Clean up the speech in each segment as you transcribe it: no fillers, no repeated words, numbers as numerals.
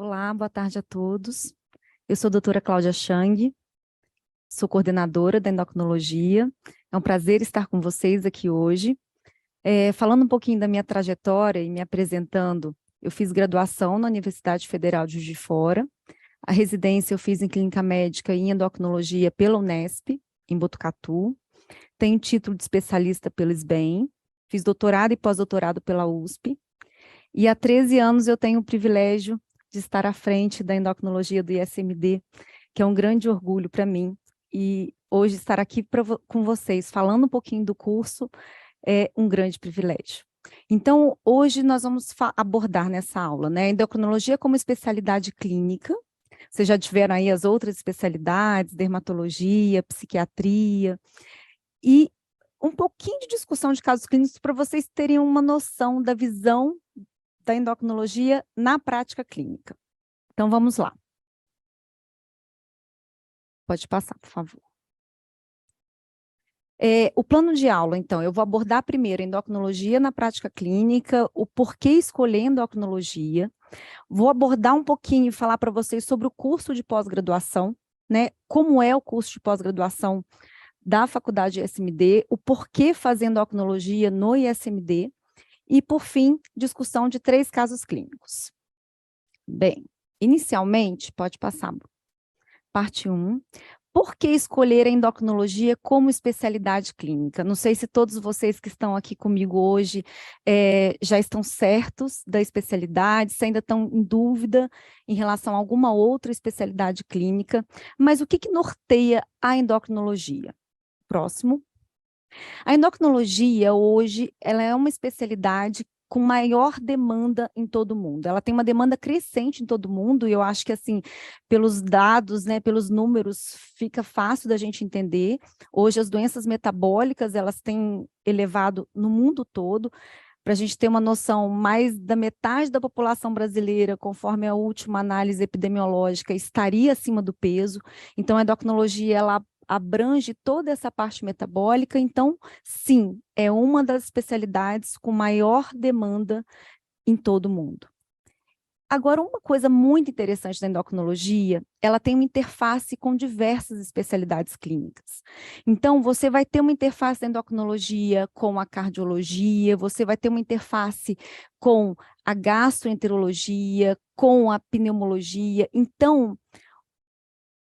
Olá, boa tarde a todos. Eu sou a doutora Cláudia Chang, sou coordenadora da endocrinologia. É um prazer estar com vocês aqui hoje. Falando um pouquinho da minha trajetória e me apresentando, eu fiz graduação na Universidade Federal de Juiz de Fora. A residência eu fiz em clínica médica e em endocrinologia pela Unesp, em Botucatu. Tenho título de especialista pelo SBEM. Fiz doutorado e pós-doutorado pela USP. E há 13 anos eu tenho o privilégio de estar à frente da endocrinologia do ISMD, que é um grande orgulho para mim. E hoje estar aqui com vocês, falando um pouquinho do curso, é um grande privilégio. Então, hoje nós vamos abordar nessa aula, né, a endocrinologia como especialidade clínica. Vocês já tiveram aí as outras especialidades, dermatologia, psiquiatria, e um pouquinho de discussão de casos clínicos para vocês terem uma noção da visão da endocrinologia na prática clínica. Então, vamos lá. Pode passar, por favor. O plano de aula, então, eu vou abordar primeiro endocrinologia na prática clínica, o porquê escolher endocrinologia. Vou abordar um pouquinho e falar para vocês sobre o curso de pós-graduação, né? Como é o curso de pós-graduação da faculdade ISMD, o porquê fazer endocrinologia no ISMD, e, por fim, discussão de 3 casos clínicos. Bem, inicialmente, pode passar, parte 1. Por que escolher a endocrinologia como especialidade clínica? Não sei se todos vocês que estão aqui comigo hoje já estão certos da especialidade, se ainda estão em dúvida em relação a alguma outra especialidade clínica, mas o que norteia a endocrinologia? Próximo. A endocrinologia, hoje, ela é uma especialidade com maior demanda em todo o mundo. Ela tem uma demanda crescente em todo o mundo, e eu acho que, assim, pelos dados, né, pelos números, fica fácil da gente entender. Hoje, as doenças metabólicas, elas têm elevado no mundo todo. Para a gente ter uma noção, mais da metade da população brasileira, conforme a última análise epidemiológica, estaria acima do peso. Então, a endocrinologia, ela abrange toda essa parte metabólica. Então, sim, é uma das especialidades com maior demanda em todo o mundo. Agora, uma coisa muito interessante da endocrinologia, ela tem uma interface com diversas especialidades clínicas. Então, você vai ter uma interface da endocrinologia com a cardiologia, você vai ter uma interface com a gastroenterologia, com a pneumologia. Então,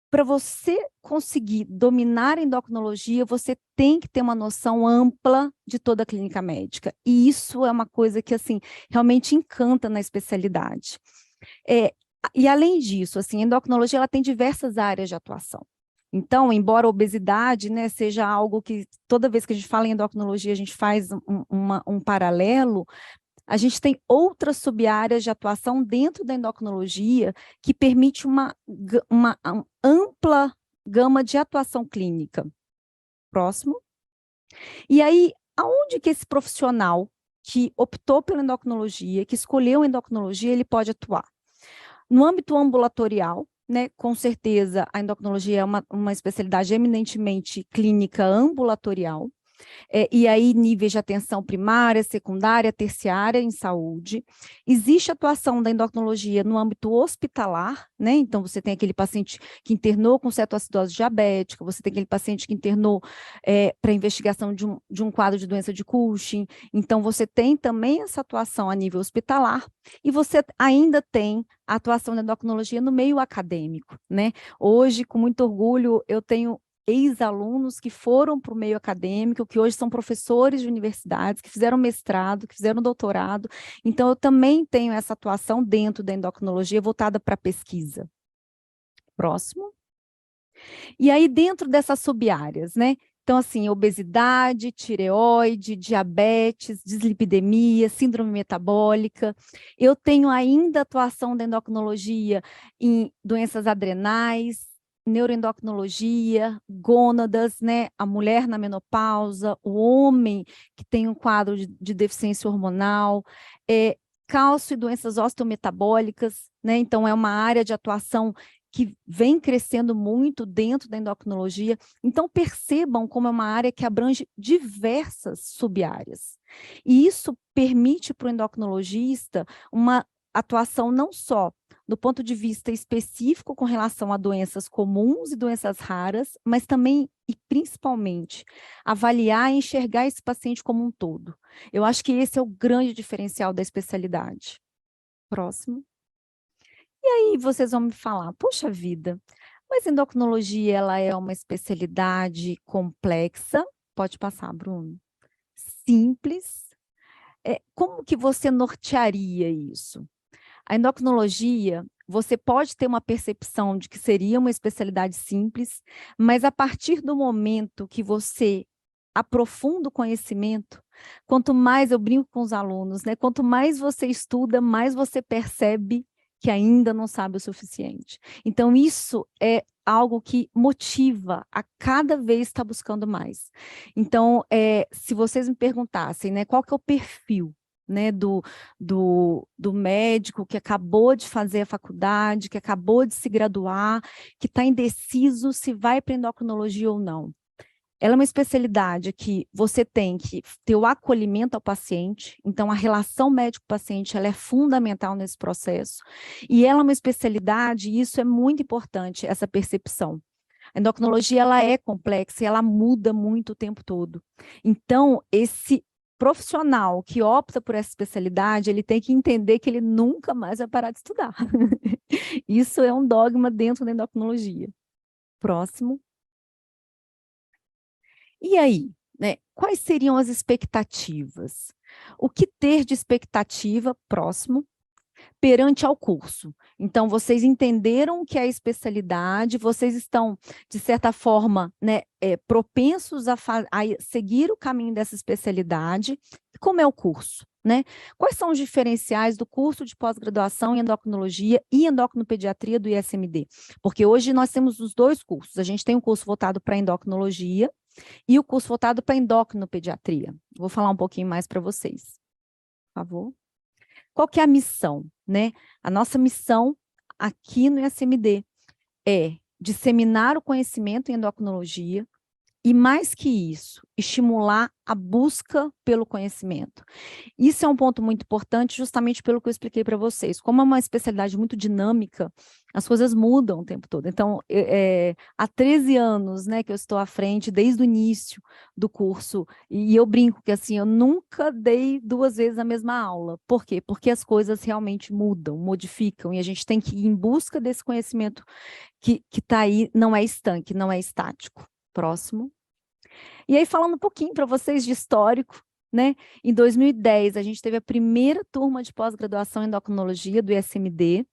para você conseguir dominar a endocrinologia, você tem que ter uma noção ampla de toda a clínica médica. E isso é uma coisa que, assim, realmente encanta na especialidade. E além disso, assim, a endocrinologia ela tem diversas áreas de atuação. Então, embora a obesidade, né, seja algo que toda vez que a gente fala em endocrinologia, a gente faz um paralelo, a gente tem outras sub-áreas de atuação dentro da endocrinologia que permite uma ampla gama de atuação clínica. Próximo. E aí, aonde que esse profissional que optou pela endocrinologia, que escolheu a endocrinologia, ele pode atuar? No âmbito ambulatorial, né, com certeza a endocrinologia é uma especialidade eminentemente clínica ambulatorial, e aí níveis de atenção primária, secundária, terciária em saúde. Existe atuação da endocrinologia no âmbito hospitalar, né? Então você tem aquele paciente que internou com cetoacidose diabética, você tem aquele paciente que internou para investigação de um quadro de doença de Cushing. Então você tem também essa atuação a nível hospitalar, e você ainda tem a atuação da endocrinologia no meio acadêmico, né? Hoje, com muito orgulho, eu tenho ex-alunos que foram para o meio acadêmico, que hoje são professores de universidades, que fizeram mestrado, que fizeram doutorado. Então, eu também tenho essa atuação dentro da endocrinologia voltada para pesquisa. Próximo. E aí, dentro dessas sub-áreas, né? Então, assim, obesidade, tireoide, diabetes, dislipidemia, síndrome metabólica. Eu tenho ainda atuação da endocrinologia em doenças adrenais, neuroendocrinologia, gônadas, né? A mulher na menopausa, o homem que tem um quadro de deficiência hormonal, cálcio e doenças osteometabólicas, né? Então, é uma área de atuação que vem crescendo muito dentro da endocrinologia. Então, percebam como é uma área que abrange diversas sub-áreas. E isso permite para o endocrinologista uma atuação não só do ponto de vista específico com relação a doenças comuns e doenças raras, mas também e principalmente avaliar e enxergar esse paciente como um todo. Eu acho que esse é o grande diferencial da especialidade. Próximo. E aí vocês vão me falar, poxa vida, mas endocrinologia ela é uma especialidade complexa? Pode passar, Bruno. Simples. Como que você nortearia isso? A endocrinologia, você pode ter uma percepção de que seria uma especialidade simples, mas a partir do momento que você aprofunda o conhecimento, quanto mais eu brinco com os alunos, né? Quanto mais você estuda, mais você percebe que ainda não sabe o suficiente. Então, isso é algo que motiva a cada vez estar buscando mais. Então, se vocês me perguntassem, né, qual que é o perfil, né, do médico que acabou de fazer a faculdade, que acabou de se graduar, que está indeciso se vai para endocrinologia ou não. Ela é uma especialidade que você tem que ter o acolhimento ao paciente, então a relação médico-paciente ela é fundamental nesse processo, e ela é uma especialidade, e isso é muito importante, essa percepção. A endocrinologia ela é complexa e ela muda muito o tempo todo. Então, esse profissional que opta por essa especialidade, ele tem que entender que ele nunca mais vai parar de estudar. Isso é um dogma dentro da endocrinologia. Próximo. E aí, né? Quais seriam as expectativas? O que ter de expectativa, próximo, perante ao curso? Então, vocês entenderam que é a especialidade, vocês estão, de certa forma, né, propensos a seguir o caminho dessa especialidade. Como é o curso? Né? Quais são os diferenciais do curso de pós-graduação em endocrinologia e endocrinopediatria do ISMD? Porque hoje nós temos os dois cursos. A gente tem um curso voltado para endocrinologia e o curso voltado para endocrinopediatria. Vou falar um pouquinho mais para vocês, por favor. Qual que é a missão, né? A nossa missão aqui no ISMD é disseminar o conhecimento em endocrinologia e, mais que isso, estimular a busca pelo conhecimento. Isso é um ponto muito importante, justamente pelo que eu expliquei para vocês. Como é uma especialidade muito dinâmica, as coisas mudam o tempo todo. Então, há 13 anos, né, que eu estou à frente, desde o início do curso, e eu brinco que, assim, eu nunca dei 2 vezes a mesma aula. Por quê? Porque as coisas realmente mudam, modificam, e a gente tem que ir em busca desse conhecimento que está aí, não é estanque, não é estático. Próximo. E aí, falando um pouquinho para vocês de histórico, né? Em 2010, a gente teve a primeira turma de pós-graduação em endocrinologia do ISMD.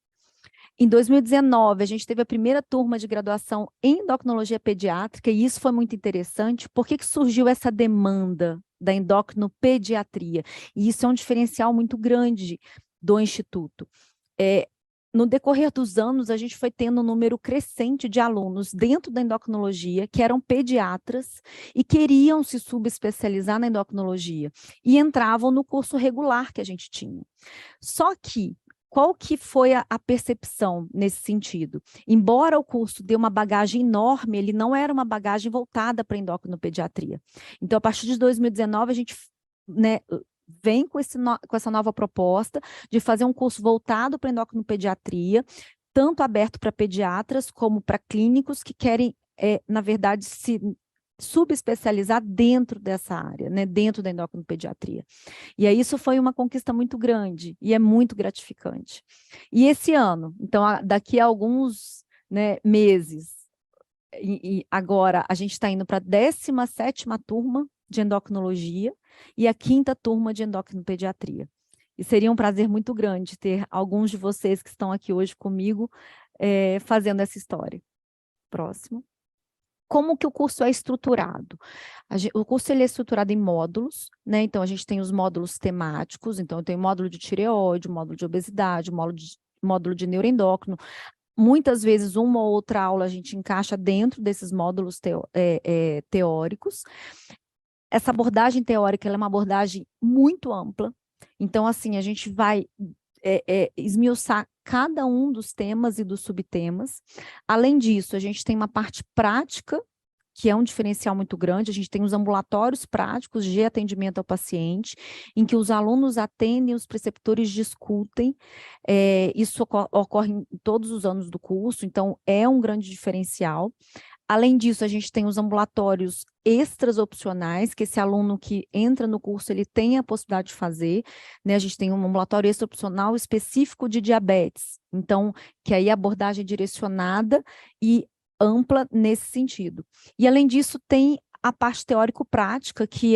Em 2019, a gente teve a primeira turma de graduação em endocrinologia pediátrica, e isso foi muito interessante. Por que surgiu essa demanda da endocrinopediatria? E isso é um diferencial muito grande do Instituto. No decorrer dos anos, a gente foi tendo um número crescente de alunos dentro da endocrinologia que eram pediatras e queriam se subespecializar na endocrinologia e entravam no curso regular que a gente tinha. Só que, qual que foi a percepção nesse sentido? Embora o curso dê uma bagagem enorme, ele não era uma bagagem voltada para a endocrinopediatria. Então, a partir de 2019, a gente, né, vem com essa nova proposta de fazer um curso voltado para endocrinopediatria, tanto aberto para pediatras como para clínicos que querem, na verdade, se subespecializar dentro dessa área, né, dentro da endocrinopediatria. E aí isso foi uma conquista muito grande e é muito gratificante. E esse ano, então, daqui a alguns, né, meses, e agora a gente está indo para a 17ª turma de endocrinologia e a 5ª turma de endocrinopediatria. E seria um prazer muito grande ter alguns de vocês que estão aqui hoje comigo fazendo essa história. Próximo. Como que o curso é estruturado? O curso ele é estruturado em módulos, né? Então, a gente tem os módulos temáticos, então tem módulo de tireoide, módulo de obesidade, módulo de neuroendócrino. Muitas vezes, uma ou outra aula a gente encaixa dentro desses módulos teóricos. Essa abordagem teórica ela é uma abordagem muito ampla. Então, assim, a gente vai esmiuçar cada um dos temas e dos subtemas. Além disso, a gente tem uma parte prática que é um diferencial muito grande. A gente tem os ambulatórios práticos de atendimento ao paciente, em que os alunos atendem, os preceptores discutem. Isso ocorre em todos os anos do curso, então é um grande diferencial. Além disso, a gente tem os ambulatórios extras opcionais, que esse aluno que entra no curso, ele tem a possibilidade de fazer, né? A gente tem um ambulatório extra opcional específico de diabetes, então, que aí a abordagem é direcionada e ampla nesse sentido. E, além disso, tem a parte teórico-prática, que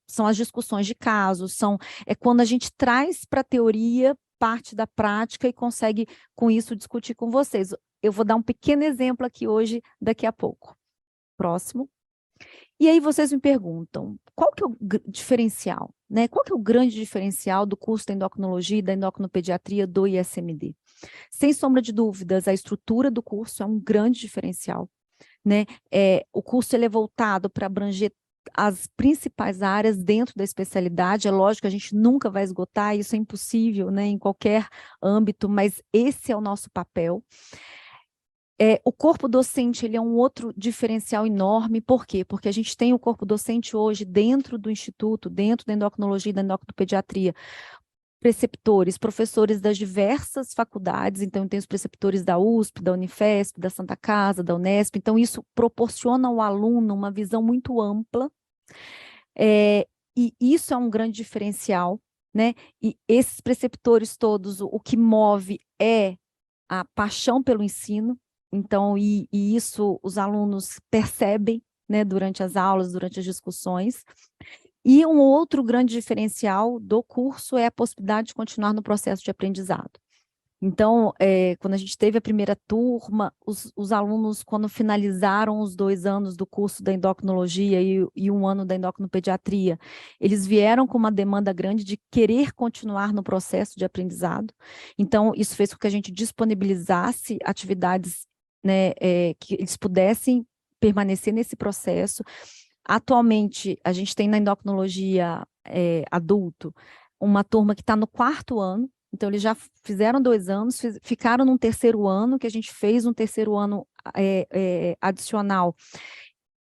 são as discussões de casos, é quando a gente traz para a teoria parte da prática e consegue, com isso, discutir com vocês. Eu vou dar um pequeno exemplo aqui hoje, daqui a pouco. Próximo. E aí vocês me perguntam, qual que é o diferencial, né? Qual que é o grande diferencial do curso da endocrinologia e da endocrinopediatria do ISMD? Sem sombra de dúvidas, a estrutura do curso é um grande diferencial, né? O curso ele é voltado para abranger as principais áreas dentro da especialidade. É lógico que a gente nunca vai esgotar, isso é impossível, né, em qualquer âmbito, mas esse é o nosso papel. O corpo docente ele é um outro diferencial enorme. Por quê? Porque a gente tem o corpo docente hoje dentro do instituto, dentro da endocrinologia e da endocrinopediatria, preceptores, professores das diversas faculdades. Então tem os preceptores da USP, da Unifesp, da Santa Casa, da Unesp. Então isso proporciona ao aluno uma visão muito ampla, e isso é um grande diferencial, né? E esses preceptores todos, o que move é a paixão pelo ensino. Então, e isso os alunos percebem, né, durante as aulas, durante as discussões. E um outro grande diferencial do curso é a possibilidade de continuar no processo de aprendizado. Então, quando a gente teve a primeira turma, os alunos, quando finalizaram os 2 anos do curso da endocrinologia e 1 ano da endocrinopediatria, eles vieram com uma demanda grande de querer continuar no processo de aprendizado. Então, isso fez com que a gente disponibilizasse atividades, né, que eles pudessem permanecer nesse processo. Atualmente, a gente tem na endocrinologia adulto uma turma que está no 4º ano. Então, eles já fizeram 2 anos, ficaram num 3º ano, que a gente fez um 3º ano adicional,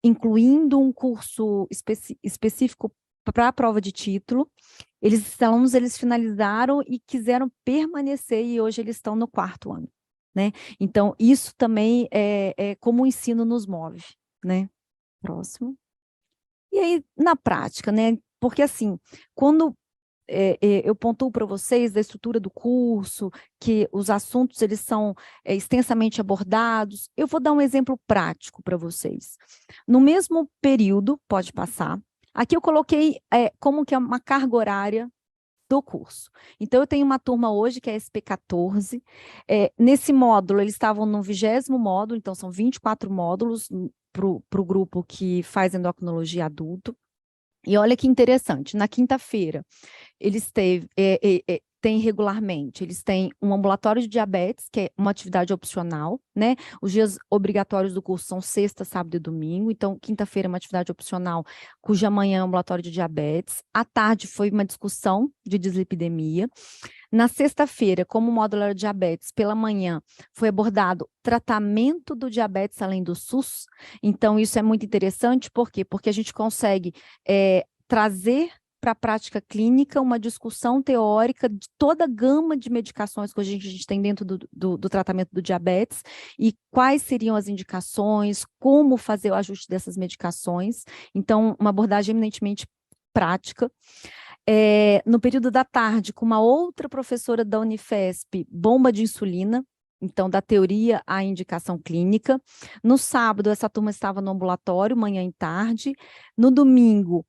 incluindo um curso específico para a prova de título. Esses alunos, eles finalizaram e quiseram permanecer, e hoje eles estão no 4º ano, né? Então, isso também é como o ensino nos move, né? Próximo. E aí, na prática, né? Porque, assim, quando eu pontuo para vocês da estrutura do curso, que os assuntos eles são extensamente abordados, eu vou dar um exemplo prático para vocês. No mesmo período, pode passar, aqui eu coloquei como que é uma carga horária do curso. Então, eu tenho uma turma hoje que é SP14, nesse módulo, eles estavam no 20º módulo, então são 24 módulos para o grupo que faz endocrinologia adulto. E olha que interessante, na quinta-feira, eles têm regularmente, eles têm um ambulatório de diabetes, que é uma atividade opcional, né? Os dias obrigatórios do curso são sexta, sábado e domingo, então quinta-feira é uma atividade opcional, cuja manhã é um ambulatório de diabetes. À tarde foi uma discussão de dislipidemia. Na sexta-feira, como o módulo era diabetes, pela manhã foi abordado tratamento do diabetes além do SUS. Então, isso é muito interessante, por quê? Porque a gente consegue trazer para a prática clínica uma discussão teórica de toda a gama de medicações que hoje a gente tem dentro do tratamento do diabetes e quais seriam as indicações, como fazer o ajuste dessas medicações. Então, uma abordagem eminentemente prática. No período da tarde, com uma outra professora da Unifesp, bomba de insulina, então da teoria à indicação clínica. No sábado, essa turma estava no ambulatório, manhã e tarde. No domingo,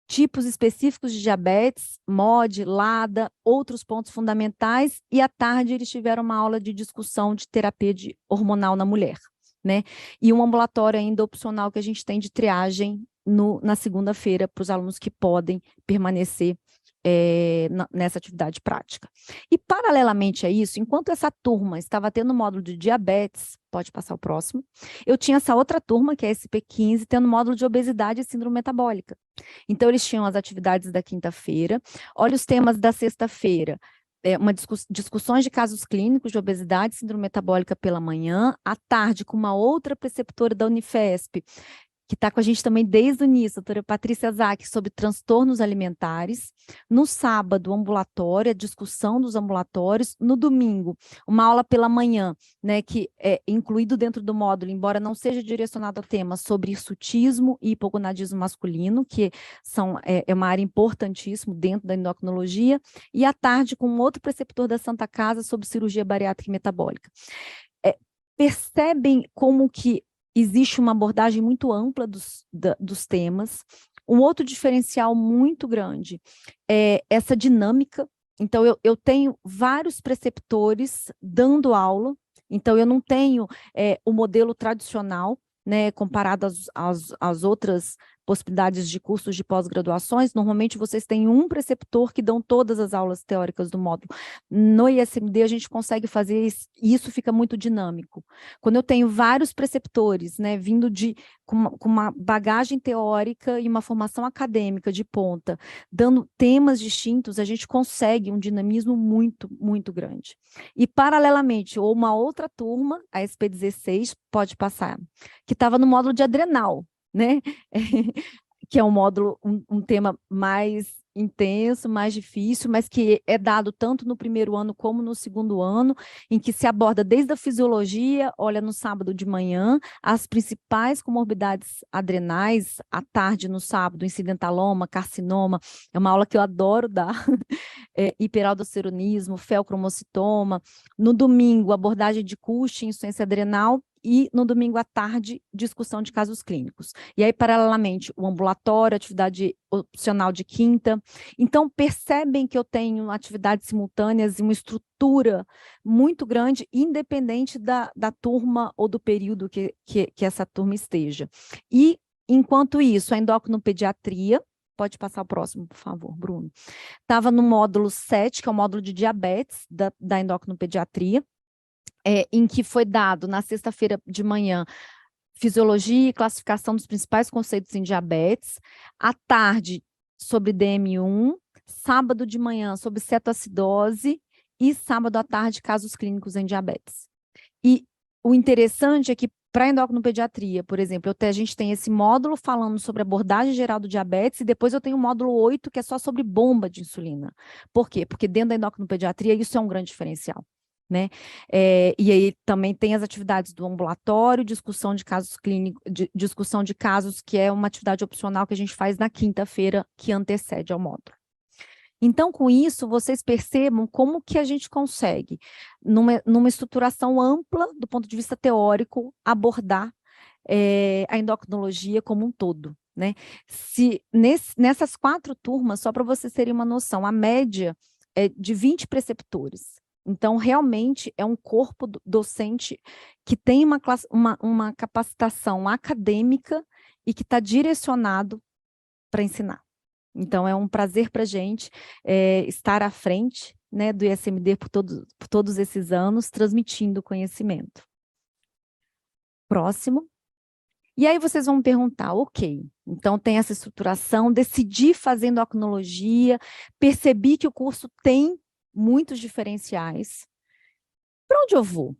tipos específicos de diabetes, MOD, LADA, outros pontos fundamentais, e à tarde eles tiveram uma aula de discussão de terapia hormonal na mulher, né? E um ambulatório ainda opcional que a gente tem de triagem na segunda-feira para os alunos que podem permanecer nessa atividade prática. E, paralelamente a isso, enquanto essa turma estava tendo módulo de diabetes, pode passar o próximo, eu tinha essa outra turma, que é a SP15, tendo módulo de obesidade e síndrome metabólica. Então, eles tinham as atividades da quinta-feira. Olha os temas da sexta-feira: discussões de casos clínicos de obesidade e síndrome metabólica pela manhã, à tarde com uma outra preceptora da Unifesp, que está com a gente também desde o início, a doutora Patrícia Zack, sobre transtornos alimentares. No sábado, ambulatório, a discussão dos ambulatórios. No domingo, uma aula pela manhã, né, que é incluído dentro do módulo, embora não seja direcionado a temas sobre hirsutismo e hipogonadismo masculino, que é uma área importantíssima dentro da endocrinologia. E à tarde, com um outro preceptor da Santa Casa sobre cirurgia bariátrica e metabólica. Percebem como que existe uma abordagem muito ampla dos temas. Um outro diferencial muito grande é essa dinâmica. Então, eu tenho vários preceptores dando aula, então eu não tenho o modelo tradicional, né, comparado às outras possibilidades de cursos de pós-graduações. Normalmente vocês têm um preceptor que dão todas as aulas teóricas do módulo. No ISMD a gente consegue fazer isso, e isso fica muito dinâmico. Quando eu tenho vários preceptores, né, vindo com uma bagagem teórica e uma formação acadêmica de ponta, dando temas distintos, a gente consegue um dinamismo muito, muito grande. E, paralelamente, ou uma outra turma, a SP16, pode passar, que estava no módulo de adrenal, né? Que é um módulo, um tema mais intenso, mais difícil, mas que é dado tanto no primeiro ano como no segundo ano, em que se aborda desde a fisiologia, olha no sábado de manhã, as principais comorbidades adrenais, à tarde no sábado, incidentaloma, carcinoma, é uma aula que eu adoro dar, hiperaldosteronismo, feocromocitoma, no domingo, abordagem de Cushing, insuficiência adrenal, e no domingo à tarde, discussão de casos clínicos. E aí, paralelamente, o ambulatório, atividade opcional de quinta. Então, percebem que eu tenho atividades simultâneas e uma estrutura muito grande, independente da turma ou do período que essa turma esteja. E, enquanto isso, a endocrinopediatria, pode passar o próximo, por favor, Bruno. Estava no módulo 7, que é o módulo de diabetes da endocrinopediatria, em que foi dado na sexta-feira de manhã fisiologia e classificação dos principais conceitos em diabetes, à tarde sobre DM1, sábado de manhã sobre cetoacidose e sábado à tarde casos clínicos em diabetes. E o interessante é que para endocrinopediatria, por exemplo, a gente tem esse módulo falando sobre abordagem geral do diabetes e depois eu tenho o módulo 8 que é só sobre bomba de insulina. Por quê? Porque dentro da endocrinopediatria isso é um grande diferencial. Né? E aí também tem as atividades do ambulatório, discussão de casos clínicos, discussão de casos, que é uma atividade opcional que a gente faz na quinta-feira, que antecede ao módulo. Então, com isso, vocês percebam como que a gente consegue, numa estruturação ampla, do ponto de vista teórico, abordar a endocrinologia como um todo. Né? Nessas 4 turmas, só para vocês terem uma noção, a média é de 20 preceptores. Então, realmente, é um corpo docente que tem uma capacitação acadêmica e que está direcionado para ensinar. Então, é um prazer para a gente estar à frente, né, do ISMD por todos esses anos, transmitindo conhecimento. Próximo. E aí vocês vão me perguntar, ok, então tem essa estruturação, decidi fazer endocrinologia, percebi que o curso tem muitos diferenciais. Para onde eu vou?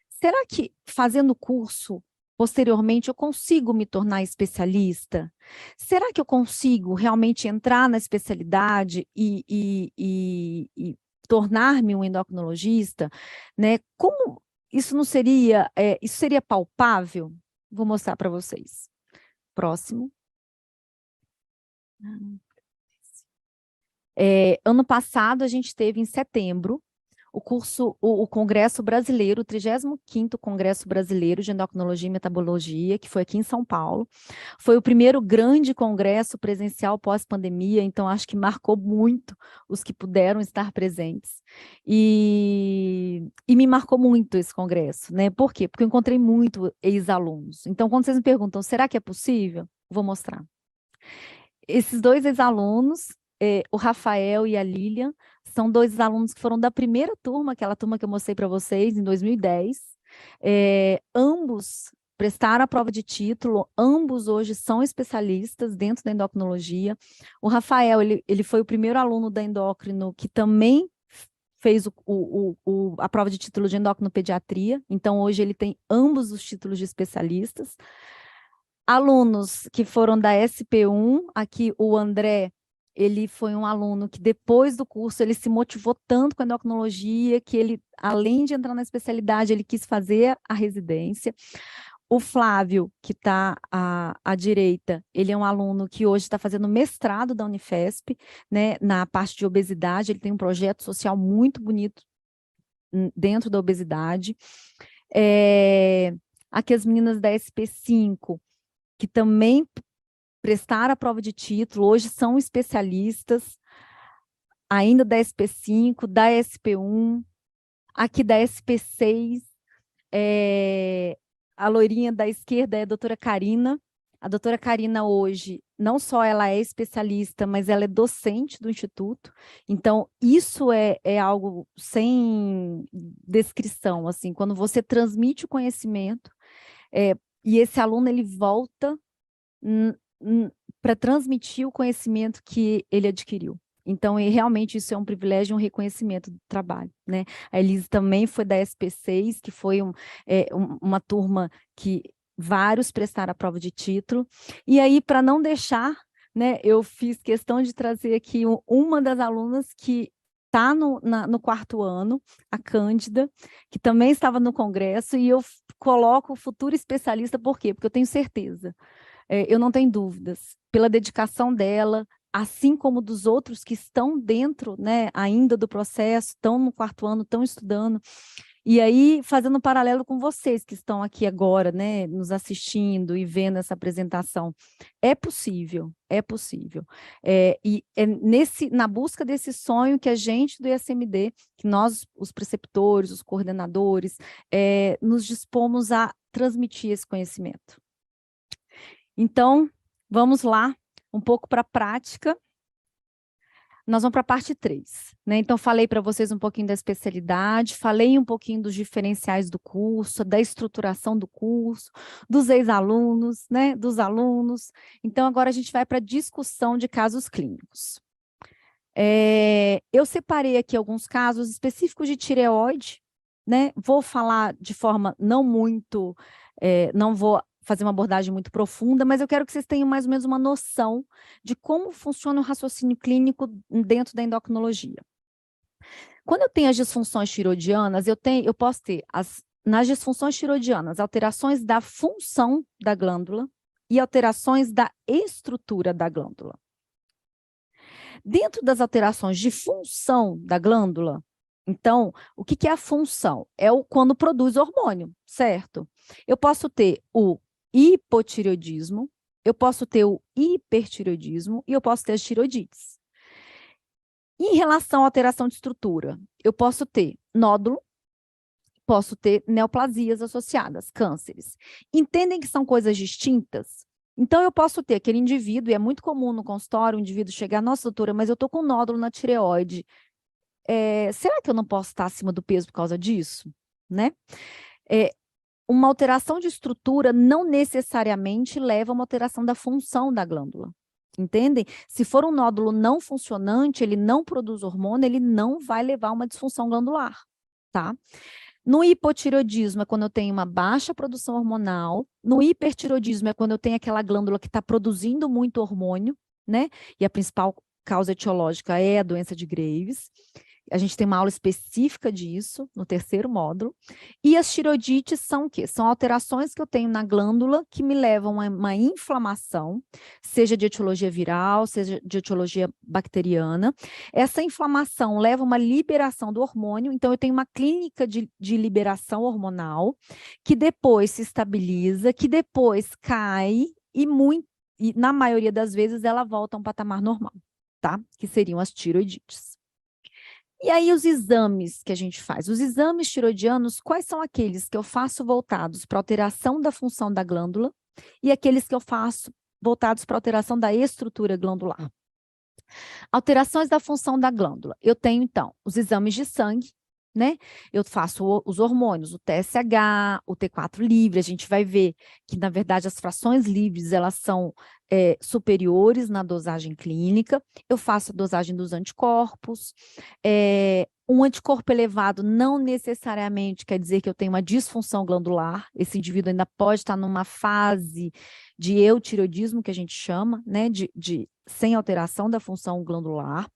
Será que fazendo o curso, posteriormente, eu consigo me tornar especialista? Será que eu consigo realmente entrar na especialidade e tornar-me um endocrinologista? Né? Como isso não seria, isso seria palpável? Vou mostrar para vocês. Próximo. Ano passado, a gente teve em setembro o Congresso Brasileiro, o 35º Congresso Brasileiro de Endocrinologia e Metabologia, que foi aqui em São Paulo. Foi o primeiro grande congresso presencial pós-pandemia, então acho que marcou muito os que puderam estar presentes. E me marcou muito esse congresso, né? Por quê? Porque eu encontrei muito ex-alunos. Então, quando vocês me perguntam, será que é possível? Vou mostrar. Esses 2 ex-alunos, o Rafael e a Lilian, são 2 alunos que foram da primeira turma, aquela turma que eu mostrei para vocês, em 2010. Ambos prestaram a prova de título, ambos hoje são especialistas dentro da endocrinologia. O Rafael, ele foi o primeiro aluno da endócrino que também fez a prova de título de endocrinopediatria, então hoje ele tem ambos os títulos de especialistas. Alunos que foram da SP1, aqui o André, ele foi um aluno que depois do curso ele se motivou tanto com a endocrinologia que ele, além de entrar na especialidade, ele quis fazer a residência. O Flávio, que está à direita, ele é um aluno que hoje está fazendo mestrado da Unifesp, né, na parte de obesidade. Ele tem um projeto social muito bonito dentro da obesidade. Aqui as meninas da SP5, que também prestaram a prova de título, hoje são especialistas, ainda da SP5, da SP1, aqui da SP6, a loirinha da esquerda é a doutora Karina. A doutora Karina hoje, não só ela é especialista, mas ela é docente do Instituto. Então, isso é algo sem descrição, assim, quando você transmite o conhecimento, e esse aluno, ele volta para transmitir o conhecimento que ele adquiriu. Então, realmente, isso é um privilégio e um reconhecimento do trabalho, né? A Elise também foi da SP6, que foi uma turma que vários prestaram a prova de título. E aí, para não deixar, né, eu fiz questão de trazer aqui uma das alunas que está no quarto ano, a Cândida, que também estava no congresso, e eu coloco futuro especialista, por quê? Porque eu tenho certeza, eu não tenho dúvidas, pela dedicação dela, assim como dos outros que estão dentro, né, ainda do processo, estão no quarto ano, estão estudando, e aí fazendo um paralelo com vocês que estão aqui agora, né, nos assistindo e vendo essa apresentação. É possível, é possível. E é na busca desse sonho que a gente do ISMD, que nós, os preceptores, os coordenadores, nos dispomos a transmitir esse conhecimento. Então, vamos lá, um pouco para a prática. Nós vamos para a parte 3, né? Então, falei para vocês um pouquinho da especialidade, falei um pouquinho dos diferenciais do curso, da estruturação do curso, dos ex-alunos, né? Dos alunos. Então, agora a gente vai para a discussão de casos clínicos. Eu separei aqui alguns casos específicos de tireoide, né? Vou falar de forma não muito, não vou fazer uma abordagem muito profunda, mas eu quero que vocês tenham mais ou menos uma noção de como funciona o raciocínio clínico dentro da endocrinologia. Quando eu tenho as disfunções tiroidianas, eu posso ter, nas disfunções tiroidianas, alterações da função da glândula e alterações da estrutura da glândula. Dentro das alterações de função da glândula, então, o que é a função? É quando produz hormônio, certo? Eu posso ter o hipotireoidismo, eu posso ter o hipertireoidismo e eu posso ter as tireoidites. Em relação à alteração de estrutura, eu posso ter nódulo, posso ter neoplasias associadas, cânceres. Entendem que são coisas distintas? Então, eu posso ter aquele indivíduo, e é muito comum no consultório, o indivíduo chegar, nossa, doutora, mas eu estou com nódulo na tireoide. Será que eu não posso estar acima do peso por causa disso? Né? Uma alteração de estrutura não necessariamente leva a uma alteração da função da glândula. Entendem? Se for um nódulo não funcionante, ele não produz hormônio, ele não vai levar a uma disfunção glandular, tá? No hipotireoidismo é quando eu tenho uma baixa produção hormonal, no hipertireoidismo é quando eu tenho aquela glândula que está produzindo muito hormônio, né? E a principal causa etiológica é a doença de Graves. A gente tem uma aula específica disso, no terceiro módulo. E as tireoidites são o quê? São alterações que eu tenho na glândula que me levam a uma inflamação, seja de etiologia viral, seja de etiologia bacteriana. Essa inflamação leva a uma liberação do hormônio, então eu tenho uma clínica de liberação hormonal, que depois se estabiliza, que depois cai e na maioria das vezes ela volta a um patamar normal, tá? Que seriam as tireoidites. E aí os exames que a gente faz? Os exames tiroidianos, quais são aqueles que eu faço voltados para alteração da função da glândula e aqueles que eu faço voltados para alteração da estrutura glandular? Alterações da função da glândula. Eu tenho, então, os exames de sangue, né? Eu faço os hormônios, o TSH, o T4 livre, a gente vai ver que, na verdade, as frações livres, elas são superiores na dosagem clínica. Eu faço a dosagem dos anticorpos. Um anticorpo elevado não necessariamente quer dizer que eu tenho uma disfunção glandular. Esse indivíduo ainda pode estar numa fase de eutireoidismo, que a gente chama, né, sem alteração da função glandular.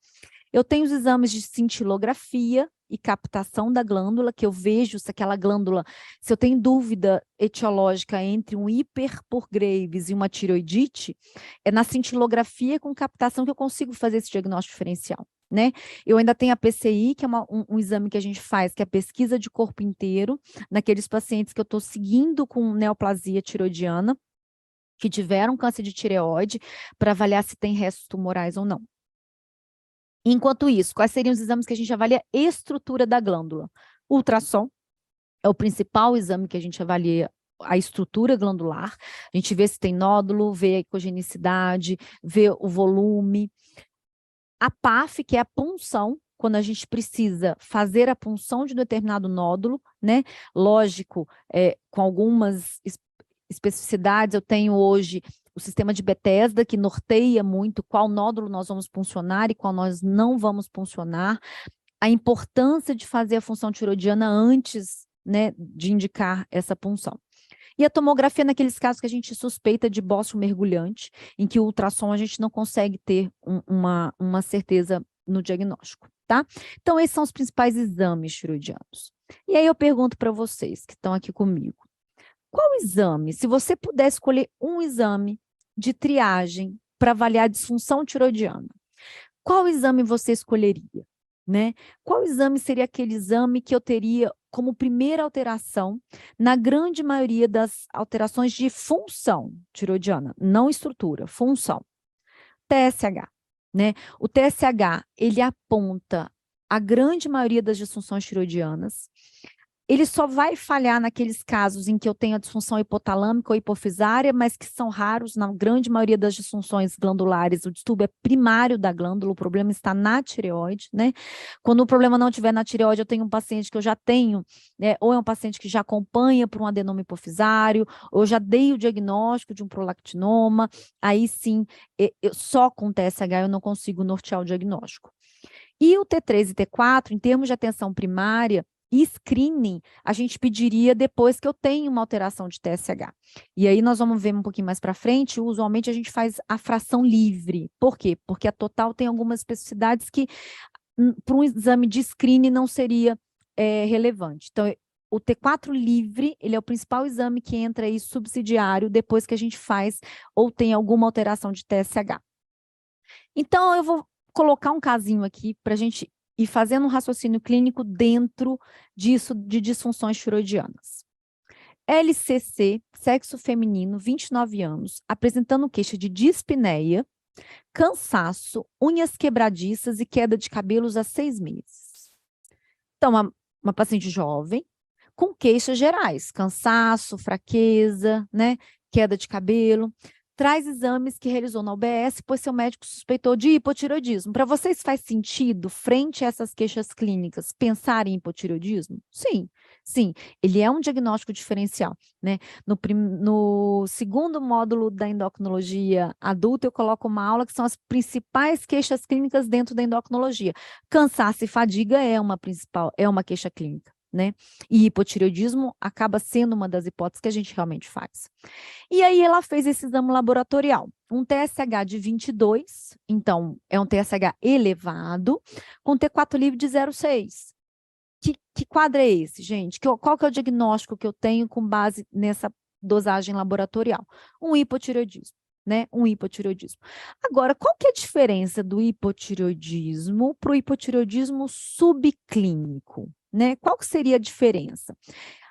Eu tenho os exames de cintilografia e captação da glândula, que eu vejo se aquela glândula, se eu tenho dúvida etiológica entre um hiper por Graves e uma tireoidite, é na cintilografia com captação que eu consigo fazer esse diagnóstico diferencial, né? Eu ainda tenho a PCI, que é um exame que a gente faz, que é a pesquisa de corpo inteiro, naqueles pacientes que eu estou seguindo com neoplasia tiroidiana, que tiveram câncer de tireoide, para avaliar se tem restos tumorais ou não. Enquanto isso, quais seriam os exames que a gente avalia a estrutura da glândula? O ultrassom é o principal exame que a gente avalia a estrutura glandular. A gente vê se tem nódulo, vê a ecogenicidade, vê o volume. A PAF, que é a punção, quando a gente precisa fazer a punção de um determinado nódulo, né? Lógico, com algumas especificidades, eu tenho hoje o sistema de Bethesda, que norteia muito qual nódulo nós vamos puncionar e qual nós não vamos puncionar, a importância de fazer a função tiroidiana antes, né, de indicar essa punção. E a tomografia naqueles casos que a gente suspeita de bócio mergulhante, em que o ultrassom a gente não consegue ter uma certeza no diagnóstico, tá? Então, esses são os principais exames tiroidianos. E aí eu pergunto para vocês que estão aqui comigo, qual exame, se você puder escolher um exame de triagem para avaliar a disfunção tiroidiana, qual exame você escolheria, né? Qual exame seria aquele exame que eu teria como primeira alteração na grande maioria das alterações de função tiroidiana, não estrutura, função? TSH, né? O TSH, ele aponta a grande maioria das disfunções tiroidianas. Ele só vai falhar naqueles casos em que eu tenho a disfunção hipotalâmica ou hipofisária, mas que são raros, na grande maioria das disfunções glandulares, o distúrbio é primário da glândula, o problema está na tireoide, né? Quando o problema não estiver na tireoide, eu tenho um paciente que eu já tenho, né, ou é um paciente que já acompanha por um adenoma hipofisário, ou eu já dei o diagnóstico de um prolactinoma, aí sim, só com TSH eu não consigo nortear o diagnóstico. E o T3 e T4, em termos de atenção primária, e screening, a gente pediria depois que eu tenho uma alteração de TSH. E aí nós vamos ver um pouquinho mais para frente, usualmente a gente faz a fração livre. Por quê? Porque a total tem algumas especificidades que para um exame de screening não seria relevante. Então, o T4 livre, ele é o principal exame que entra aí subsidiário depois que a gente faz ou tem alguma alteração de TSH. Então, eu vou colocar um casinho aqui para a gente ir fazendo um raciocínio clínico dentro disso, de disfunções tiroidianas. LCC, sexo feminino, 29 anos, apresentando queixa de dispneia, cansaço, unhas quebradiças e queda de cabelos há 6 meses. Então, uma paciente jovem, com queixas gerais, cansaço, fraqueza, né, queda de cabelo, traz exames que realizou na UBS, pois seu médico suspeitou de hipotireoidismo. Para vocês faz sentido, frente a essas queixas clínicas, pensar em hipotireoidismo? Sim, sim, ele é um diagnóstico diferencial, né? No segundo módulo da endocrinologia adulta, eu coloco uma aula que são as principais queixas clínicas dentro da endocrinologia. Cansaço e fadiga é uma queixa clínica, né? E hipotireoidismo acaba sendo uma das hipóteses que a gente realmente faz. E aí ela fez esse exame laboratorial, um TSH de 22, então é um TSH elevado, com T4 livre de 0,6. Que quadro é esse, gente? Qual que é o diagnóstico que eu tenho com base nessa dosagem laboratorial? Um hipotireoidismo, né? Um hipotireoidismo. Agora, qual que é a diferença do hipotireoidismo para o hipotireoidismo subclínico, né? Qual que seria a diferença?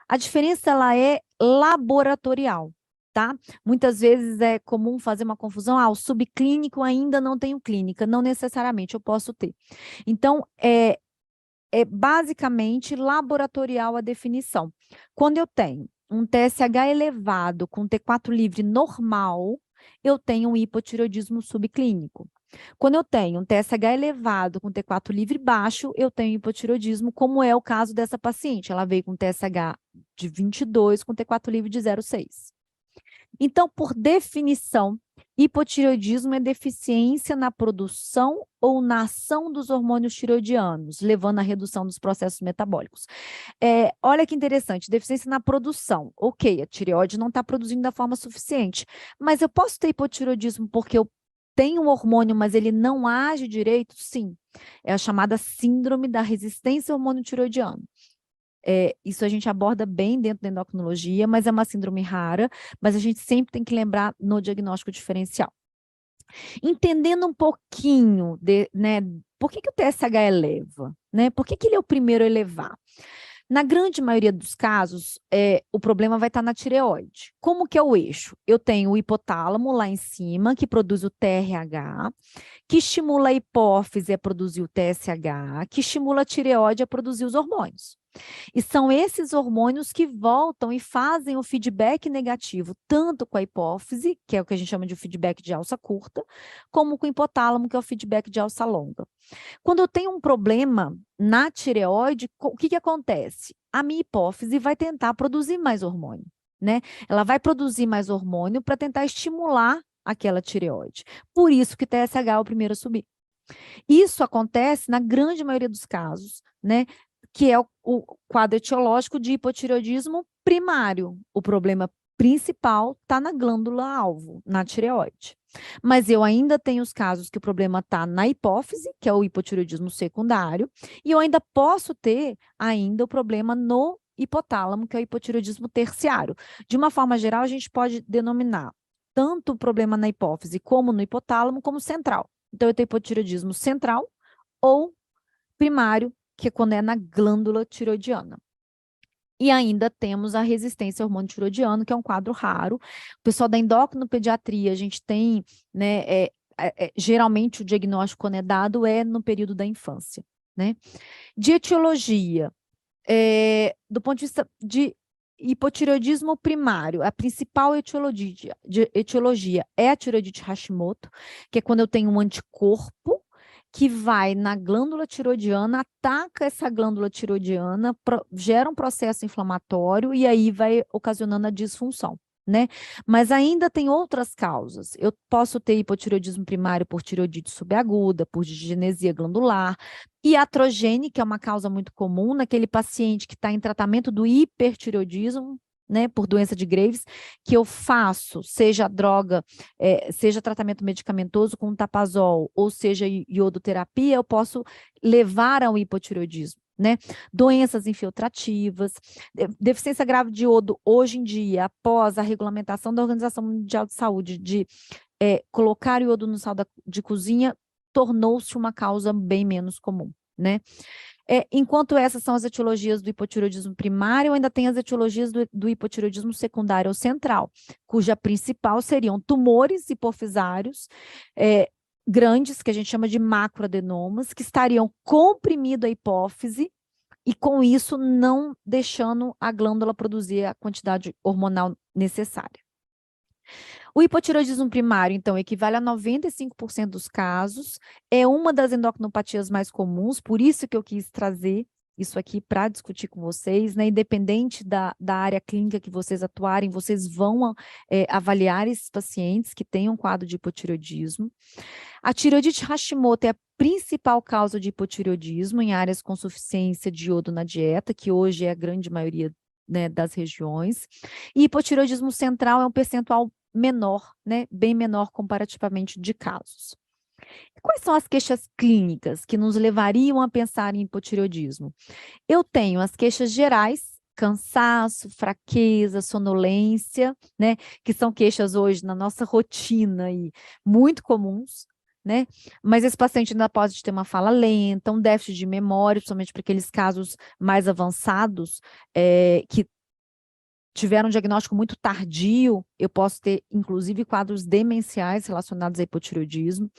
A diferença, ela é laboratorial, tá? Muitas vezes é comum fazer uma confusão, o subclínico ainda não tem clínica, não necessariamente, eu posso ter. Então, é basicamente laboratorial a definição. Quando eu tenho um TSH elevado com T4 livre normal, eu tenho um hipotireoidismo subclínico. Quando eu tenho um TSH elevado com T4 livre baixo, eu tenho hipotireoidismo, como é o caso dessa paciente. Ela veio com TSH de 22 com T4 livre de 0,6. Então, por definição, hipotireoidismo é deficiência na produção ou na ação dos hormônios tireoidianos, levando à redução dos processos metabólicos. Olha que interessante, deficiência na produção. Ok, a tireoide não está produzindo da forma suficiente, mas eu posso ter hipotireoidismo porque eu tenho um hormônio, mas ele não age direito? Sim. É a chamada síndrome da resistência ao hormônio tireoidiano. Isso a gente aborda bem dentro da endocrinologia, mas é uma síndrome rara, mas a gente sempre tem que lembrar no diagnóstico diferencial. Entendendo um pouquinho, né, por que o TSH eleva? Né? Por que ele é o primeiro a elevar? Na grande maioria dos casos, o problema vai estar na tireoide. Como que é o eixo? Eu tenho o hipotálamo lá em cima, que produz o TRH, que estimula a hipófise a produzir o TSH, que estimula a tireoide a produzir os hormônios. E são esses hormônios que voltam e fazem o feedback negativo, tanto com a hipófise, que é o que a gente chama de feedback de alça curta, como com o hipotálamo, que é o feedback de alça longa. Quando eu tenho um problema na tireoide, o que acontece? A minha hipófise vai tentar produzir mais hormônio, né? Ela vai produzir mais hormônio para tentar estimular aquela tireoide. Por isso que TSH é o primeiro a subir. Isso acontece na grande maioria dos casos, né? Que é o quadro etiológico de hipotireoidismo primário. O problema principal está na glândula-alvo, na tireoide. Mas eu ainda tenho os casos que o problema está na hipófise, que é o hipotireoidismo secundário, e eu ainda posso ter ainda o problema no hipotálamo, que é o hipotireoidismo terciário. De uma forma geral, a gente pode denominar tanto o problema na hipófise como no hipotálamo como central. Então, eu tenho hipotireoidismo central ou primário, que é quando é na glândula tireoidiana. E ainda temos a resistência ao hormônio tireoidiano, que é um quadro raro. O pessoal da endocrinopediatria, a gente tem, né, geralmente o diagnóstico quando é dado é no período da infância, né? De etiologia, do ponto de vista de hipotireoidismo primário, a principal etiologia é a tireoidite Hashimoto, que é quando eu tenho um anticorpo que vai na glândula tireoidiana, ataca essa glândula tireoidiana, gera um processo inflamatório e aí vai ocasionando a disfunção, né? Mas ainda tem outras causas. Eu posso ter hipotireoidismo primário por tireoidite subaguda, por disgenesia glandular, iatrogênica, que é uma causa muito comum naquele paciente que está em tratamento do hipertireoidismo, né, por doença de Graves, que eu faço, seja droga, seja tratamento medicamentoso com tapazol, ou seja iodoterapia, eu posso levar ao hipotireoidismo, né? Doenças infiltrativas, deficiência grave de iodo, hoje em dia, após a regulamentação da Organização Mundial de Saúde de colocar iodo no sal de cozinha, tornou-se uma causa bem menos comum, né? Enquanto essas são as etiologias do hipotireoidismo primário, ainda tem as etiologias do hipotireoidismo secundário ou central, cuja principal seriam tumores hipofisários grandes, que a gente chama de macroadenomas, que estariam comprimindo a hipófise e, com isso, não deixando a glândula produzir a quantidade hormonal necessária. O hipotireoidismo primário, então, equivale a 95% dos casos, é uma das endocrinopatias mais comuns, por isso que eu quis trazer isso aqui para discutir com vocês, né? Independente da área clínica que vocês atuarem, vocês vão avaliar esses pacientes que têm um quadro de hipotireoidismo. A tireoidite Hashimoto é a principal causa de hipotireoidismo em áreas com suficiência de iodo na dieta, que hoje é a grande maioria, né, das regiões. E hipotireoidismo central é um percentual menor, né, bem menor comparativamente de casos. Quais são as queixas clínicas que nos levariam a pensar em hipotireoidismo? Eu tenho as queixas gerais, cansaço, fraqueza, sonolência, né, que são queixas hoje na nossa rotina e muito comuns, né? Mas esse paciente ainda pode ter uma fala lenta, um déficit de memória, principalmente para aqueles casos mais avançados, que tiveram um diagnóstico muito tardio, eu posso ter, inclusive, quadros demenciais relacionados a hipotireoidismo.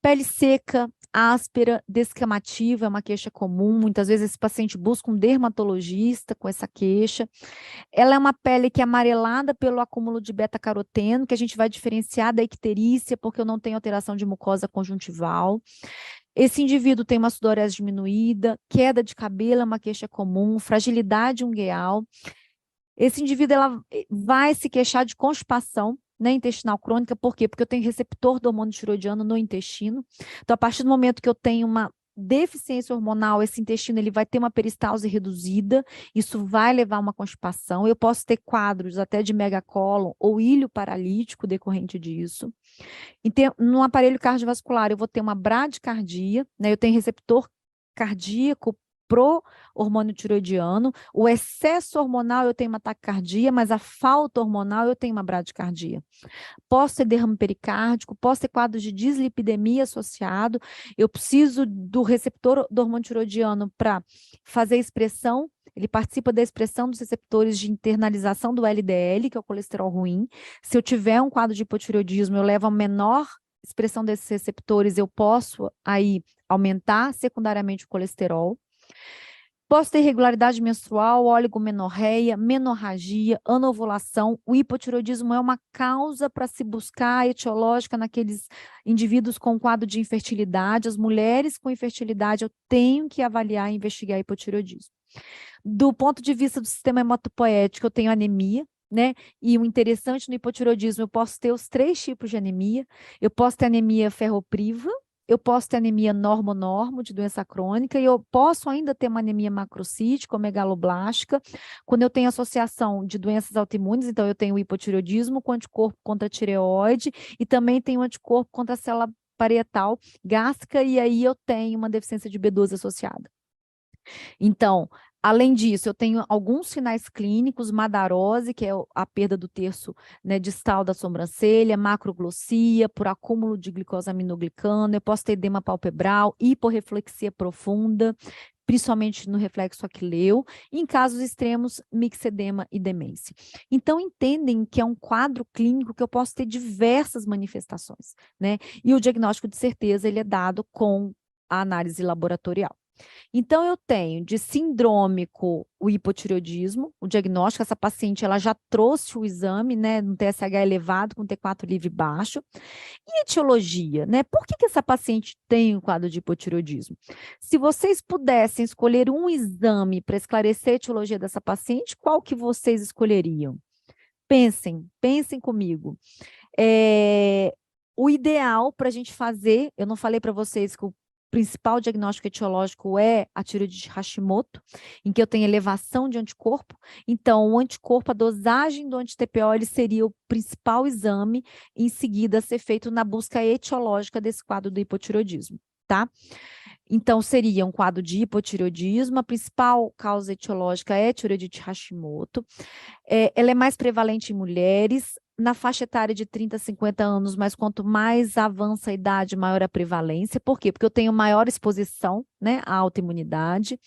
Pele seca, áspera, descamativa, é uma queixa comum. Muitas vezes esse paciente busca um dermatologista com essa queixa. Ela é uma pele que é amarelada pelo acúmulo de beta-caroteno, que a gente vai diferenciar da icterícia, porque eu não tenho alteração de mucosa conjuntival. Esse indivíduo tem uma sudorese diminuída, queda de cabelo é uma queixa comum, fragilidade ungueal. Esse indivíduo ela vai se queixar de constipação, né, intestinal crônica, por quê? Porque eu tenho receptor do hormônio tiroidiano no intestino. Então, a partir do momento que eu tenho uma deficiência hormonal, esse intestino ele vai ter uma peristalse reduzida, isso vai levar a uma constipação. Eu posso ter quadros até de megacólon ou ilho paralítico decorrente disso. Então, no aparelho cardiovascular, eu vou ter uma bradicardia, né? Eu tenho receptor cardíaco pro hormônio tiroidiano, o excesso hormonal eu tenho uma taquicardia, mas a falta hormonal eu tenho uma bradicardia. Posso ter derrame pericárdico, posso ter quadros de dislipidemia associado, eu preciso do receptor do hormônio tiroidiano para fazer expressão, ele participa da expressão dos receptores de internalização do LDL, que é o colesterol ruim. Se eu tiver um quadro de hipotireoidismo, eu levo a menor expressão desses receptores, eu posso aí aumentar secundariamente o colesterol. Posso ter irregularidade menstrual, oligomenorreia, menorragia, anovulação. O hipotireoidismo é uma causa para se buscar etiológica naqueles indivíduos com quadro de infertilidade. As mulheres com infertilidade, eu tenho que avaliar e investigar hipotireoidismo. Do ponto de vista do sistema hematopoético, eu tenho anemia, né? E o interessante no hipotireoidismo, eu posso ter os 3 tipos de anemia. Eu posso ter anemia ferropriva, eu posso ter anemia normo-normo de doença crônica e eu posso ainda ter uma anemia macrocítica ou megaloblástica, quando eu tenho associação de doenças autoimunes, então eu tenho o hipotireoidismo com anticorpo contra a tireoide e também tenho anticorpo contra a célula parietal gástrica e aí eu tenho uma deficiência de B12 associada. Então, além disso, eu tenho alguns sinais clínicos, madarose, que é a perda do terço, né, distal da sobrancelha, macroglossia, por acúmulo de glicosaminoglicano, eu posso ter edema palpebral, hiporreflexia profunda, principalmente no reflexo aquileu, e em casos extremos, mixedema e demência. Então, entendem que é um quadro clínico que eu posso ter diversas manifestações, né? E o diagnóstico, de certeza, ele é dado com a análise laboratorial. Então, eu tenho de sindrômico o hipotireoidismo, o diagnóstico, essa paciente ela já trouxe o exame, né, no TSH elevado, com T4 livre baixo. E etiologia, né? Por que essa paciente tem o quadro de hipotireoidismo? Se vocês pudessem escolher um exame para esclarecer a etiologia dessa paciente, qual que vocês escolheriam? Pensem comigo. O ideal para a gente fazer, eu não falei para vocês que o principal diagnóstico etiológico é a tireoide de Hashimoto, em que eu tenho elevação de anticorpo. Então, o anticorpo, a dosagem do anti-TPO, ele seria o principal exame em seguida a ser feito na busca etiológica desse quadro do hipotireoidismo, tá? Então, seria um quadro de hipotireoidismo, a principal causa etiológica é a tireoidite Hashimoto. Ela é mais prevalente em mulheres, na faixa etária de 30 a 50 anos, mas quanto mais avança a idade, maior a prevalência. Por quê? Porque eu tenho maior exposição, né, à autoimunidade.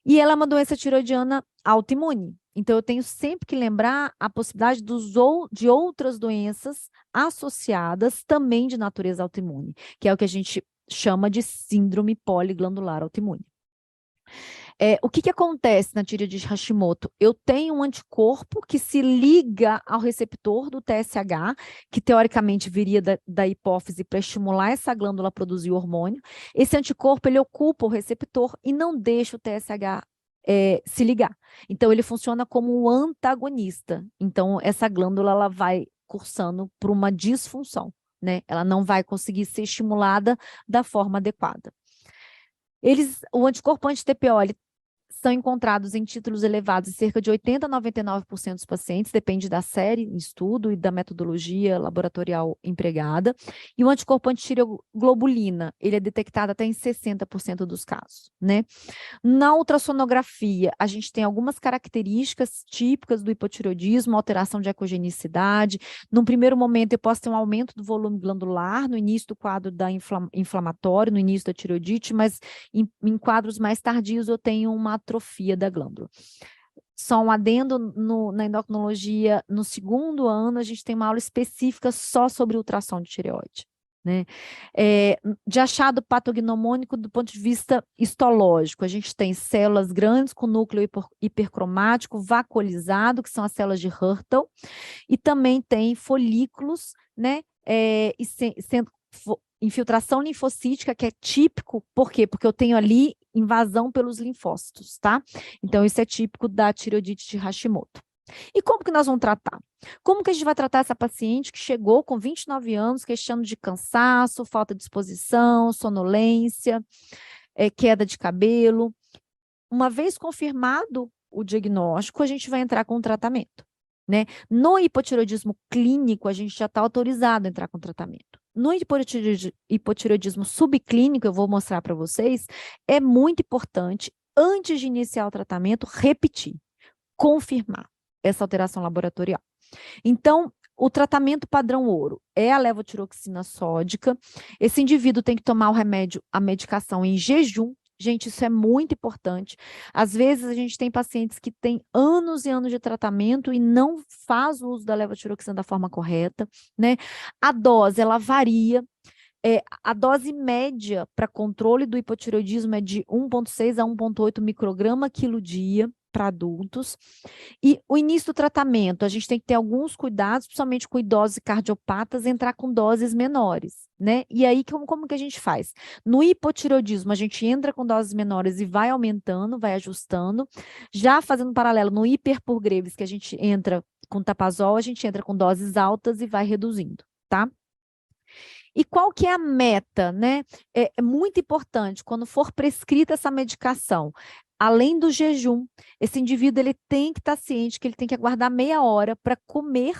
E ela é uma doença tiroidiana autoimune. Então, eu tenho sempre que lembrar a possibilidade de outras doenças associadas também de natureza autoimune, que é o que a gente chama de síndrome poliglandular autoimune. O que acontece na tireoide de Hashimoto? Eu tenho um anticorpo que se liga ao receptor do TSH, que teoricamente viria da hipófise para estimular essa glândula a produzir o hormônio. Esse anticorpo, ele ocupa o receptor e não deixa o TSH se ligar. Então, ele funciona como um antagonista. Então, essa glândula ela vai cursando por uma disfunção, né? Ela não vai conseguir ser estimulada da forma adequada. O anticorpo anti-TPO, são encontrados em títulos elevados em cerca de 80% a 99% dos pacientes, depende da série, estudo e da metodologia laboratorial empregada. E o anticorpo antitireoglobulina, ele é detectado até em 60% dos casos, né? Na ultrassonografia, a gente tem algumas características típicas do hipotireoidismo, alteração de ecogenicidade. Num primeiro momento, eu posso ter um aumento do volume glandular no início do quadro inflamatório, no início da tireoidite, mas em quadros mais tardios eu tenho uma atrofia da glândula. Só um adendo na endocrinologia, no segundo ano, a gente tem uma aula específica só sobre ultrassom de tireoide, né? De achado patognomônico do ponto de vista histológico, a gente tem células grandes com núcleo hipercromático, vacuolizado, que são as células de Hürtel, e também tem folículos, né? Infiltração linfocítica, que é típico, por quê? Porque eu tenho ali invasão pelos linfócitos, tá? Então, isso é típico da tireoidite de Hashimoto. E como que nós vamos tratar? Como que a gente vai tratar essa paciente que chegou com 29 anos, queixando de cansaço, falta de disposição, sonolência, queda de cabelo? Uma vez confirmado o diagnóstico, a gente vai entrar com o tratamento, né? No hipotireoidismo clínico, a gente já está autorizado a entrar com tratamento. No hipotireoidismo subclínico, eu vou mostrar para vocês, é muito importante, antes de iniciar o tratamento, repetir, confirmar essa alteração laboratorial. Então, o tratamento padrão ouro é a levotiroxina sódica. Esse indivíduo tem que tomar o remédio, a medicação em jejum. Gente, isso é muito importante. Às vezes, a gente tem pacientes que têm anos e anos de tratamento e não faz o uso da levotiroxina da forma correta, né? A dose, ela varia. A dose média para controle do hipotireoidismo é de 1,6 a 1,8 micrograma quilo dia para adultos. E o início do tratamento, a gente tem que ter alguns cuidados, principalmente com idosos cardiopatas, entrar com doses menores, né? E aí, como que a gente faz? No hipotireoidismo, a gente entra com doses menores e vai aumentando, vai ajustando. Já fazendo um paralelo no hiper por Graves, que a gente entra com tapazol, a gente entra com doses altas e vai reduzindo, tá? E qual que é a meta, né? É muito importante, quando for prescrita essa medicação, além do jejum, esse indivíduo ele tem que estar ciente que ele tem que aguardar meia hora para comer.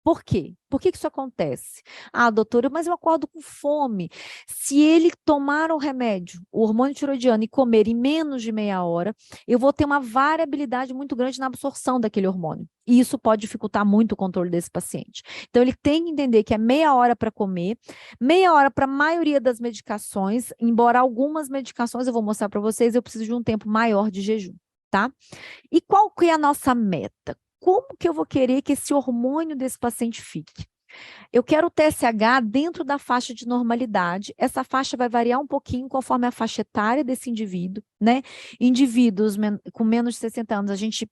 Por quê? Por que isso acontece? Ah, doutora, mas eu acordo com fome. Se ele tomar o remédio, o hormônio tiroidiano, e comer em menos de meia hora, eu vou ter uma variabilidade muito grande na absorção daquele hormônio. E isso pode dificultar muito o controle desse paciente. Então, ele tem que entender que é meia hora para comer, meia hora para a maioria das medicações, embora algumas medicações, eu vou mostrar para vocês, eu preciso de um tempo maior de jejum, tá? E qual que é a nossa meta? Como que eu vou querer que esse hormônio desse paciente fique? Eu quero o TSH dentro da faixa de normalidade. Essa faixa vai variar um pouquinho conforme a faixa etária desse indivíduo, né? Indivíduos com menos de 60 anos, a gente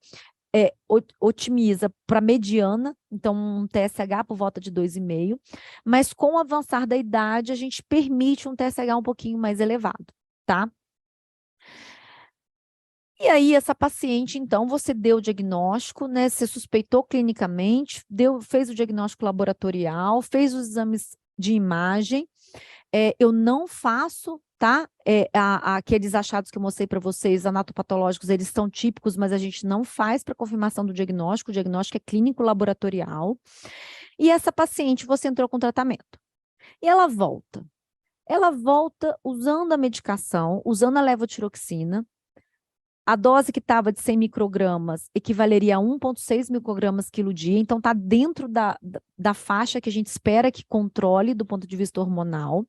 otimiza para mediana, então um TSH por volta de 2,5, mas com o avançar da idade, a gente permite um TSH um pouquinho mais elevado, tá? E aí, essa paciente, então, você deu o diagnóstico, né? Você suspeitou clinicamente, fez o diagnóstico laboratorial, fez os exames de imagem. Eu não faço, tá? Aqueles achados que eu mostrei para vocês, anatopatológicos, eles são típicos, mas a gente não faz para confirmação do diagnóstico. O diagnóstico é clínico laboratorial. E essa paciente, você entrou com tratamento. E ela volta. Ela volta usando a medicação, usando a levotiroxina. A dose que estava de 100 microgramas equivaleria a 1,6 microgramas quilo dia, então está dentro da faixa que a gente espera que controle do ponto de vista hormonal.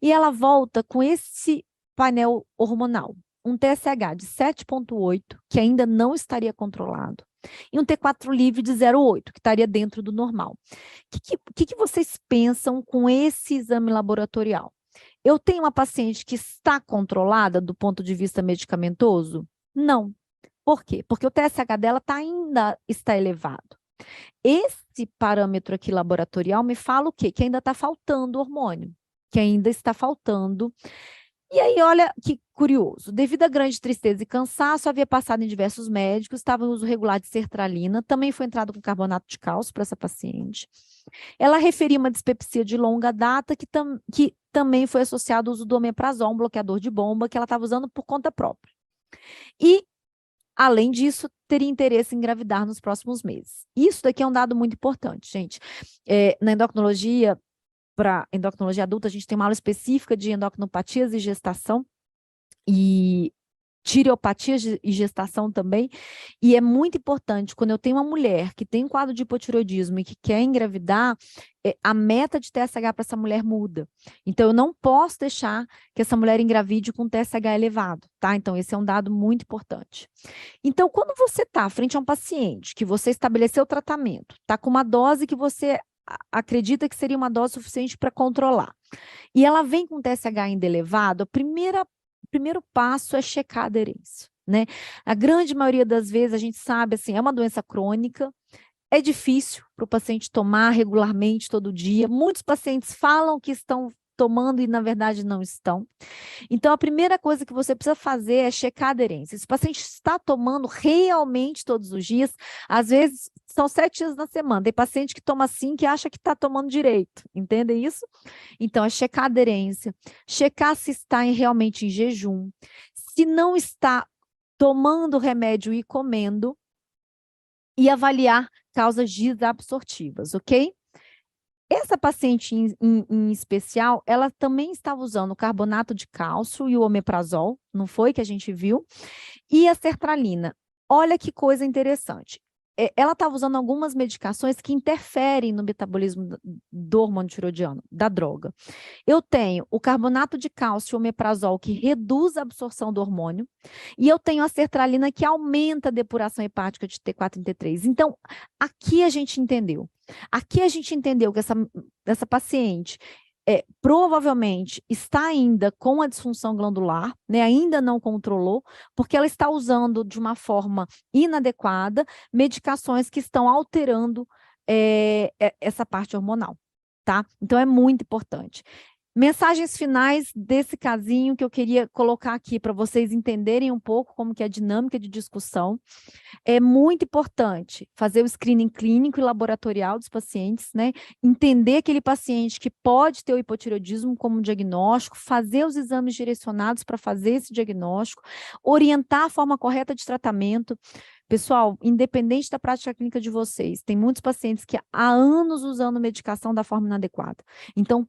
E ela volta com esse painel hormonal, um TSH de 7,8, que ainda não estaria controlado, e um T4 livre de 0,8, que estaria dentro do normal. O que vocês pensam com esse exame laboratorial? Eu tenho uma paciente que está controlada do ponto de vista medicamentoso? Não. Por quê? Porque o TSH dela ainda está elevado. Esse parâmetro aqui laboratorial me fala o quê? Que ainda está faltando hormônio, que ainda está faltando. E aí, olha que curioso, devido à grande tristeza e cansaço, havia passado em diversos médicos, estava em uso regular de sertralina, também foi entrado com carbonato de cálcio para essa paciente. Ela referia uma dispepsia de longa data que também foi associado ao uso do omeprazol, um bloqueador de bomba, que ela estava usando por conta própria. E, além disso, teria interesse em engravidar nos próximos meses. Isso daqui é um dado muito importante, gente. Na endocrinologia, para endocrinologia adulta, a gente tem uma aula específica de endocrinopatias e gestação, e tireopatias e gestação também, e é muito importante, quando eu tenho uma mulher que tem um quadro de hipotireoidismo e que quer engravidar, a meta de TSH para essa mulher muda. Então, eu não posso deixar que essa mulher engravide com TSH elevado, tá? Então, esse é um dado muito importante. Então, quando você está frente a um paciente que você estabeleceu o tratamento, está com uma dose que você acredita que seria uma dose suficiente para controlar. E ela vem com TSH ainda elevado, o primeiro passo é checar a aderência, né? A grande maioria das vezes a gente sabe, assim, é uma doença crônica, é difícil para o paciente tomar regularmente todo dia. Muitos pacientes falam que estão tomando e, na verdade, não estão. Então, a primeira coisa que você precisa fazer é checar a aderência. Se o paciente está tomando realmente todos os dias, às vezes são 7 dias na semana. Tem paciente que toma 5 e acha que está tomando direito. Entendem isso? Então, é checar a aderência, checar se está realmente em jejum. Se não está tomando remédio e comendo, e avaliar causas desabsortivas, ok? Essa paciente em especial, ela também estava usando o carbonato de cálcio e o omeprazol, não foi que a gente viu? E a sertralina. Olha que coisa interessante. Ela estava usando algumas medicações que interferem no metabolismo do hormônio tiroidiano, da droga. Eu tenho o carbonato de cálcio e o omeprazol, que reduz a absorção do hormônio, e eu tenho a sertralina, que aumenta a depuração hepática de T4 e T3. Então, aqui a gente entendeu. Aqui a gente entendeu que essa paciente provavelmente está ainda com a disfunção glandular, né, ainda não controlou, porque ela está usando de uma forma inadequada medicações que estão alterando essa parte hormonal, tá? Então, é muito importante. Mensagens finais desse casinho que eu queria colocar aqui para vocês entenderem um pouco como que é a dinâmica de discussão. É muito importante fazer o screening clínico e laboratorial dos pacientes, né? Entender aquele paciente que pode ter o hipotireoidismo como diagnóstico, fazer os exames direcionados para fazer esse diagnóstico, orientar a forma correta de tratamento. Pessoal, independente da prática clínica de vocês, tem muitos pacientes que há anos usando medicação da forma inadequada. Então,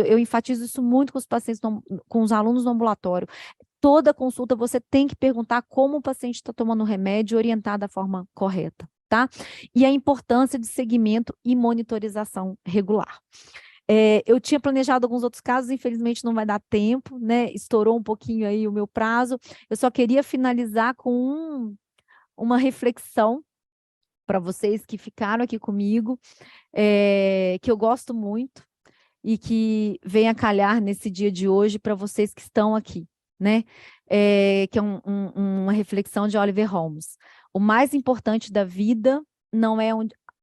eu enfatizo isso muito com os pacientes, com os alunos no ambulatório. Toda consulta você tem que perguntar como o paciente está tomando o remédio e orientar da forma correta, tá? E a importância de seguimento e monitorização regular. Eu tinha planejado alguns outros casos, infelizmente não vai dar tempo, né? Estourou um pouquinho aí o meu prazo. Eu só queria finalizar com uma reflexão para vocês que ficaram aqui comigo, que eu gosto muito e que vem a calhar nesse dia de hoje para vocês que estão aqui, né? Que é uma reflexão de Oliver Holmes. O mais importante da vida não é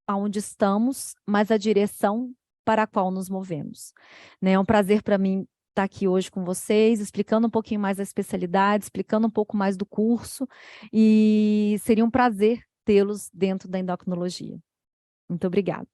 aonde estamos, mas a direção para a qual nos movemos, né? É um prazer para mim estar aqui hoje com vocês, explicando um pouquinho mais a especialidade, explicando um pouco mais do curso, e seria um prazer tê-los dentro da endocrinologia. Muito obrigada.